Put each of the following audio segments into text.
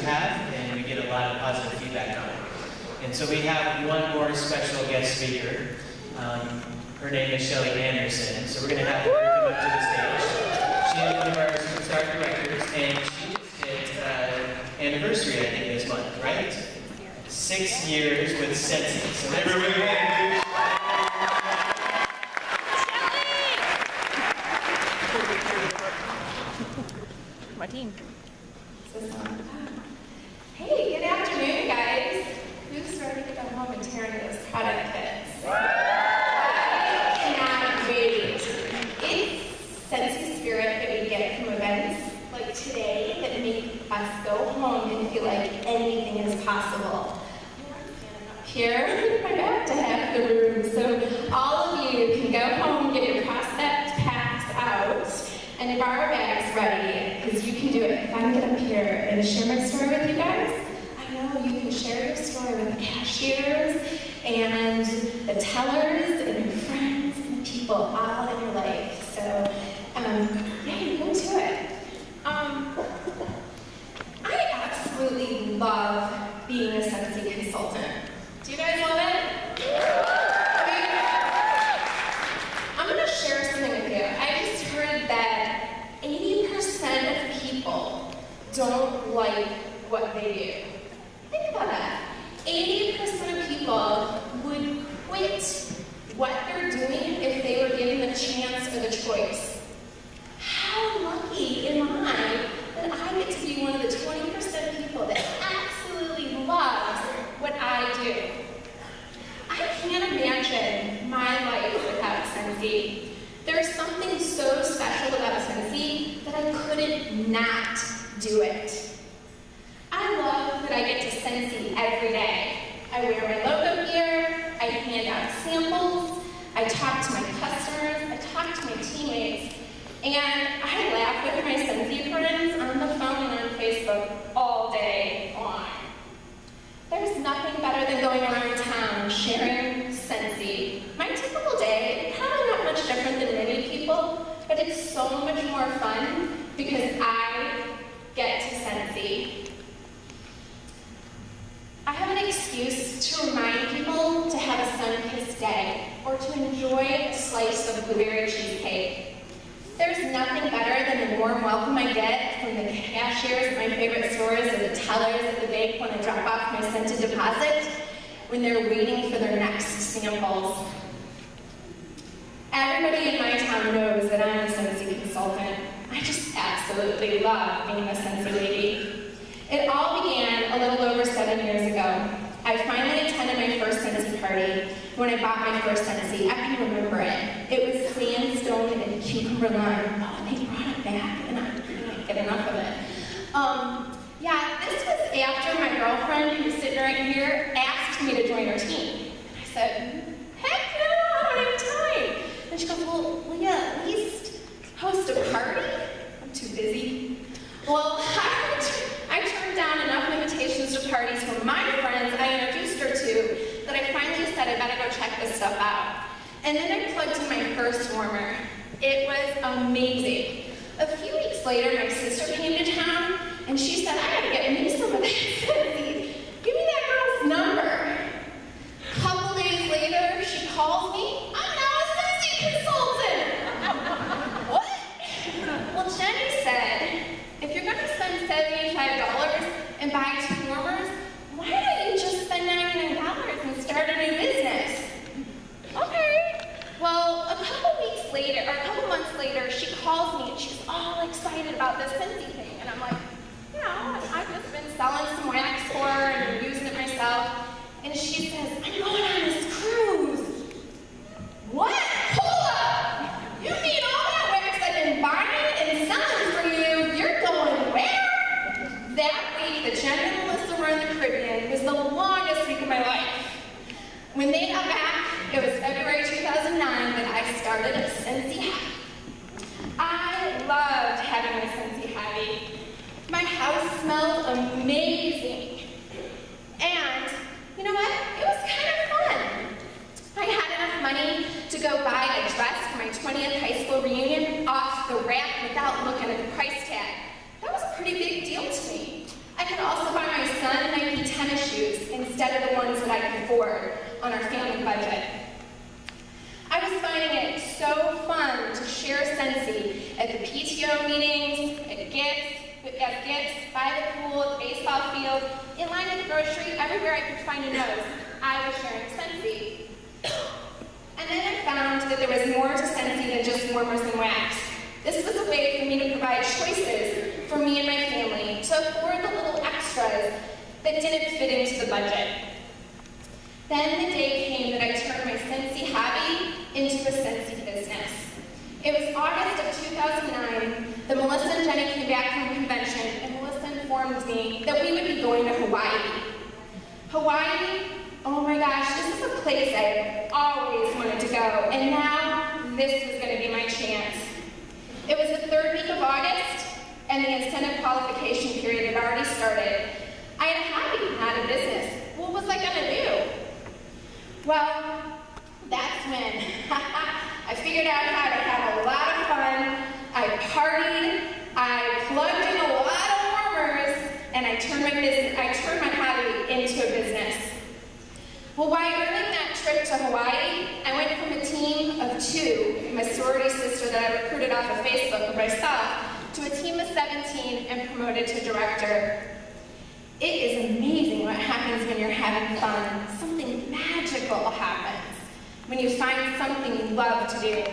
have, and we get a lot of positive feedback on it. And so we have one more special guest speaker. Her name is Shelly Anderson, so we're going to have her come up to the stage. She is one of our superstar directors, and she just hit anniversary, I think, this month, right? 6 years with Scentsy. So let's give her a hand. My team. Hey, good afternoon, guys. Who's ready to go home and tear into those product kits? I cannot wait. It's Scentsy Spirit that we get from events like today that make us go home and feel like anything is possible. Here, my back to half the room, so all of you can go home, get your prospect packs out, and if our bag's ready, because you can do it. If I can get up here and share my story with you guys, I know you can share your story with the cashiers and the tellers and your friends and the people all in your life. So, yeah, you go to it. I absolutely love being a Scentsy consultant. Do you guys love it? I'm going to share something with you. I just heard that 80% of people don't like what they do. Think about that. 80% of people would quit what they're doing if they were given the chance or the choice. How lucky am I that I get to be one of the 20% of people that absolutely loves what I do? I can't imagine my life without Scentsy. There's something so special about Scentsy that I couldn't not do it. I love that I get to Scentsy every day. I wear my logo gear, I hand out samples, I talk to my customers, I talk to my teammates, and I laugh with my Scentsy friends on the phone and on Facebook all day long. There's nothing better than going around town sharing Scentsy. My typical day, probably not much different than many people, but it's so much more fun because I get to Scentsy. I have an excuse to remind people to have a sun-kissed day or to enjoy a slice of blueberry cheesecake. There's nothing better than the warm welcome I get from the cashiers at my favorite stores or the tellers at the bank when I drop off my scented deposit when they're waiting for their next samples. Everybody in my town knows that I'm a Scentsy consultant. I just absolutely love being a Scentsy lady. It all began a little over 7 years ago. I finally attended my first Scentsy party when I bought my first Scentsy. I can remember it. It was sandstone and cucumber lime. Oh, and they brought it back, and I couldn't get enough of it. Yeah, this was after my girlfriend, who's sitting right here, asked me to join her team. And I said, heck no, I don't have time. And she goes, well, will you at least host a party? I'm too busy. Well, I turned down enough invitations to parties from my friends I introduced her to that I finally said I better go check this stuff out. And then I plugged in my first warmer. It was amazing. A few weeks later, my sister came to town, and she said, I gotta get me some of that Scentsy. Give me that girl's number. A couple days later, she calls me. I'm now a Scentsy consultant. What? Well, Jenny said, if you're gonna spend $75 and buy 2 warmers, why don't you just spend $99 and start a new business? Okay. Well, a couple months later, she calls me and she's all excited about this Scentsy thing. And I'm like, you know, I've just been selling some wax for her and using it myself. And she says, I'm going on this cruise. What? Hold up! You mean all that wax I've been buying and selling for you, you're going where? That week, the Jenny and Melissa were in the Caribbean. It was the longest week of my life. When they got back, it was February 2009 that I started at Scentsy Happy. I loved having my Scentsy Happy. My house smelled amazing. And you know what? It was kind of fun. I had enough money to go buy a dress for my 20th high school reunion off the rack without looking at the price tag. That was a pretty big deal to me. I could also buy instead of the ones that I could afford on our family budget. I was finding it so fun to share Scentsy at the PTO meetings, at gifts, by the pool, at the baseball field, in line at the grocery, everywhere I could find a nose, I was sharing Scentsy. And then I found that there was more to Scentsy than just warmers and wax. This was a way for me to provide choices for me and my family to afford the little extras that didn't fit into the budget. Then the day came that I turned my Scentsy hobby into a Scentsy business. It was August of 2009 that Melissa and Jenny came back from convention, and Melissa informed me that we would be going to Hawaii. Hawaii, oh my gosh, this is a place I always wanted to go, and now this was going to be my chance. It was the third week of August, and the incentive qualification period had already started. I had a hobby, not a business. What was I going to do? Well, that's when I figured out how to have a lot of fun. I partied, I plugged in a lot of warmers, and I turned my hobby into a business. Well, while earning that trip to Hawaii, I went from a team of 2, my sorority sister that I recruited off of Facebook of myself, to a team of 17 and promoted to director. It is amazing what happens when you're having fun. Something magical happens when you find something you love to do.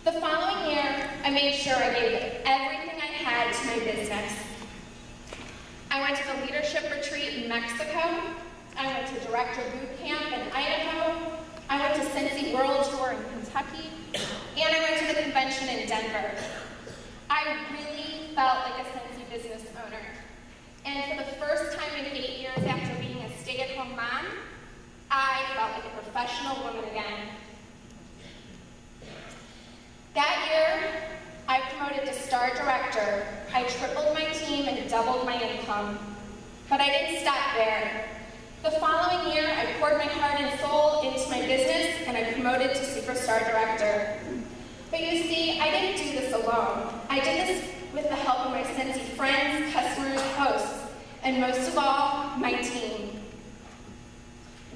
The following year, I made sure I gave everything I had to my business. I went to the leadership retreat in Mexico. I went to director boot camp in Idaho. I went to Scentsy World Tour in Kentucky. And I went to the convention in Denver. I really felt like a Scentsy business owner. And for the first time in 8 years after being a stay-at-home mom, I felt like a professional woman again. That year, I promoted to star director. I tripled my team and doubled my income. But I didn't stop there. The following year, I poured my heart and soul into my business, and I promoted to superstar director. But you see, I didn't do this alone. I did this with the help of my Scentsy friends, customers, hosts, and most of all, my team.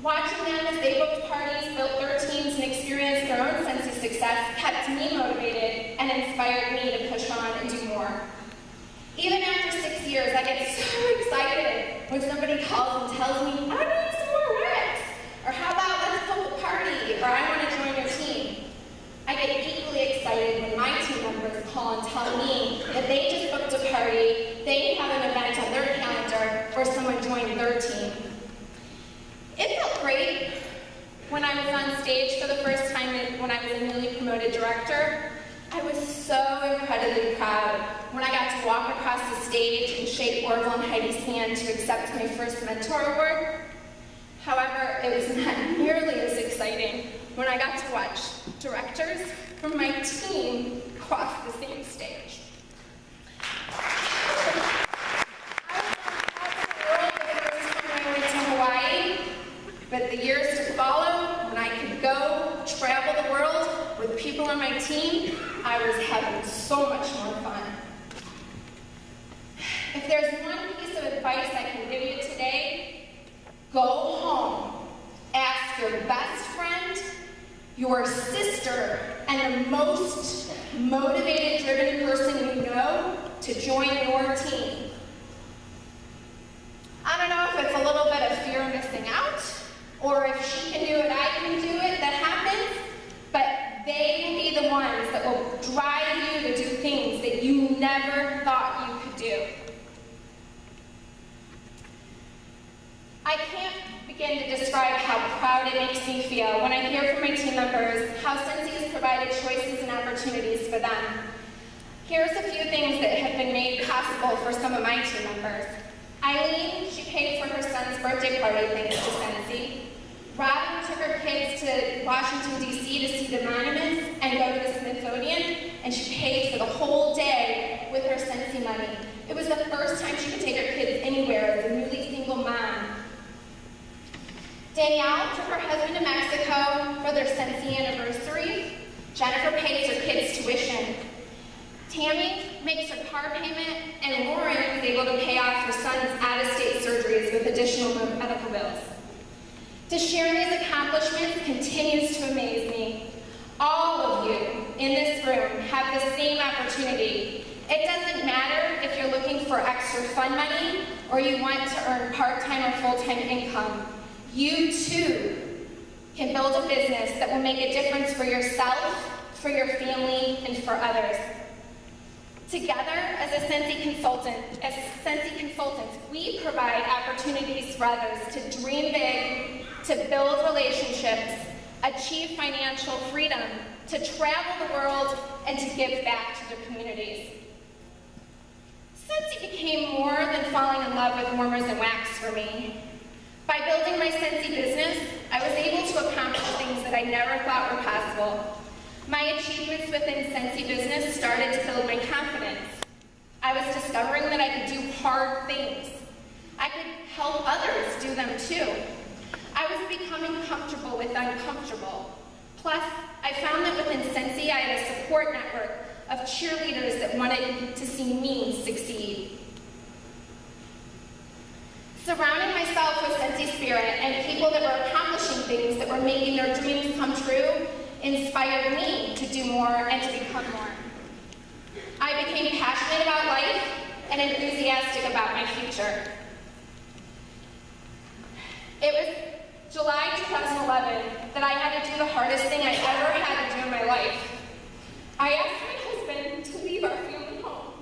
Watching them as they booked parties, built their teams, and experienced their own Scentsy success kept me motivated and inspired me to push on and do more. Even after 6 years, I get so excited when somebody calls and tells me, I need some more wax, or how about let's book a party, or I want to join your team. I get equally excited when my team members call and tell me that they just booked a party, they have an event on their calendar, or someone joined their team. It felt great when I was on stage for the first time when I was a newly promoted director. I was so incredibly proud when I got to walk across the stage and shake Orville and Heidi's hand to accept my first mentor award. However, it was not nearly as exciting when I got to watch directors from my team cross the same stage. I was on top of the world the first time I went to Hawaii, but the years to follow, when I could go travel the world with people on my team, I was having so much more fun. If there's one piece of advice I can give you today, go home, ask your best friend, your sister, and the most motivated, driven person you know to join your team. I don't know if it's a little bit of fear of missing out, or if she can do it, I can do it, that happens, but they will be the ones that will drive you to do things that you never thought you could do. I can't begin to describe how proud it makes me feel when I hear from my team members how Scentsy has provided choices and opportunities for them. Here's a few things that have been made possible for some of my team members. Eileen, she paid for her son's birthday party thanks to Scentsy. Robin took her kids to Washington, D.C. to see the monuments and go to the Smithsonian, and she paid for the whole day with her Scentsy money. It was the first time she could take her kids anywhere as a newly single mom. Danielle took her husband to Mexico for their Scentsy anniversary. Jennifer pays her kids' tuition. Tammy makes her car payment, and Lauren was able to pay off her son's out-of-state surgeries with additional medical bills. To share these accomplishments continues to amaze me. All of you in this room have the same opportunity. It doesn't matter if you're looking for extra fun money or you want to earn part-time or full-time income. You too can build a business that will make a difference for yourself, for your family, and for others. Together, as Scentsy consultants, we provide opportunities for others to dream big, to build relationships, achieve financial freedom, to travel the world, and to give back to their communities. Scentsy became more than falling in love with warmers and wax for me. By building my Scentsy business, I was able to accomplish things that I never thought were possible. My achievements within Scentsy business started to build my confidence. I was discovering that I could do hard things. I could help others do them too. I was becoming comfortable with uncomfortable. Plus, I found that within Scentsy, I had a support network of cheerleaders that wanted to see me succeed. Surrounding myself with Scentsy spirit and people that were accomplishing things that were making their dreams come true inspired me to do more and to become more. I became passionate about life and enthusiastic about my future. It was July 2011 that I had to do the hardest thing I ever had to do in my life. I asked my husband to leave our family home.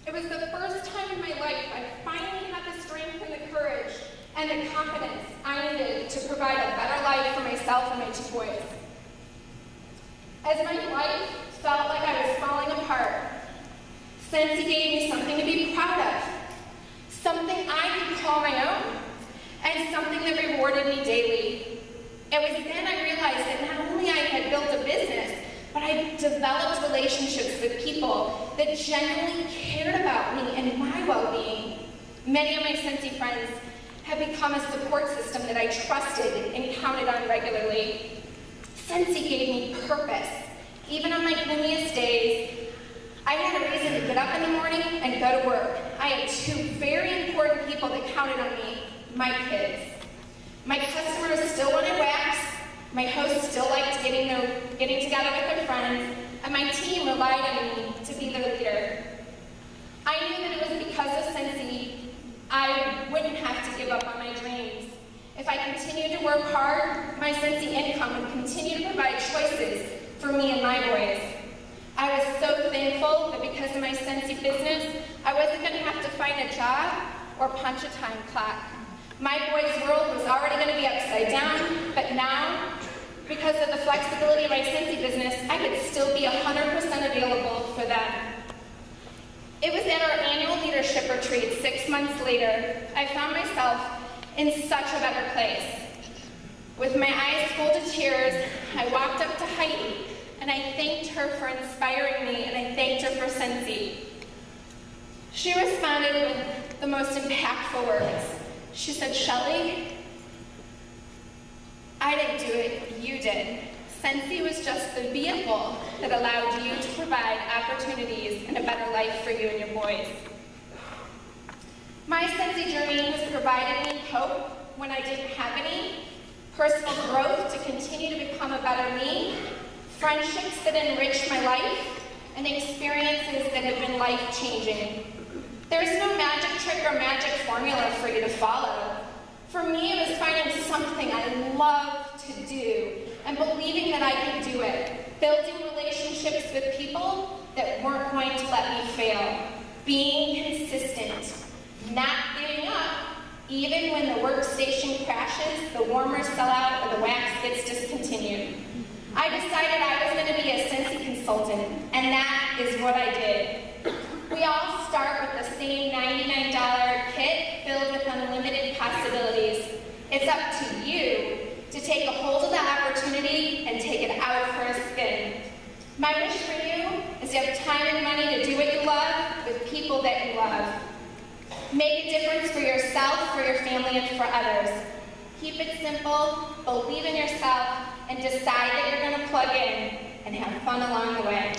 It was the first time in my life I finally had the strength and the courage and the confidence I needed to provide a better life for myself and my two boys. As my life felt like I was falling apart, Scentsy gave me something to be proud of, something I could call my own, and something that rewarded me daily. It was then I realized that not only I had built a business, but I developed relationships with people that genuinely cared about me and my well-being. Many of my Scentsy friends have become a support system that I trusted and counted on regularly. Scentsy gave me purpose. Even on my gloomiest days, I had a reason to get up in the morning and go to work. I had two very important people that counted on me, my kids. My customers still wanted wax, my hosts still liked getting together with their friends, and my team relied on me to be their leader. I knew that it was because of Scentsy I wouldn't have to give up on my dreams. If I continued to work hard, my Scentsy income would continue to provide choices for me and my boys. I was so thankful that because of my Scentsy business, I wasn't going to have to find a job or punch a time clock. My boys' world was already going to be upside down, but now, because of the flexibility of my Scentsy business, I could still be 100% available for them. It was at our annual leadership retreat 6 months later, I found myself in such a better place. With my eyes full to tears, I walked up to Heidi, and I thanked her for inspiring me, and I thanked her for Scentsy. She responded with the most impactful words. She said, "Shelley, I didn't do it, you did. Scentsy was just the vehicle that allowed you to provide opportunities and a better life for you and your boys." My Scentsy journey has provided me hope when I didn't have any, personal growth to continue to become a better me, friendships that enrich my life, and experiences that have been life-changing. There's no magic trick or magic formula for you to follow. For me, it was finding something I love to do and believing that I could do it, building relationships with people that weren't going to let me fail, being consistent, not giving up, even when the workstation crashes, the warmers sell out, or the wax gets discontinued. I decided I was going to be a Scentsy consultant, and that is what I did. We all start with the same $99 kit filled with unlimited possibilities. It's up to you to take a hold of the opportunity and take it out for a spin. My wish for you is you have time and money to do what you love with people that you love. Make a difference for yourself, for your family, and for others. Keep it simple, believe in yourself, and decide that you're going to plug in and have fun along the way.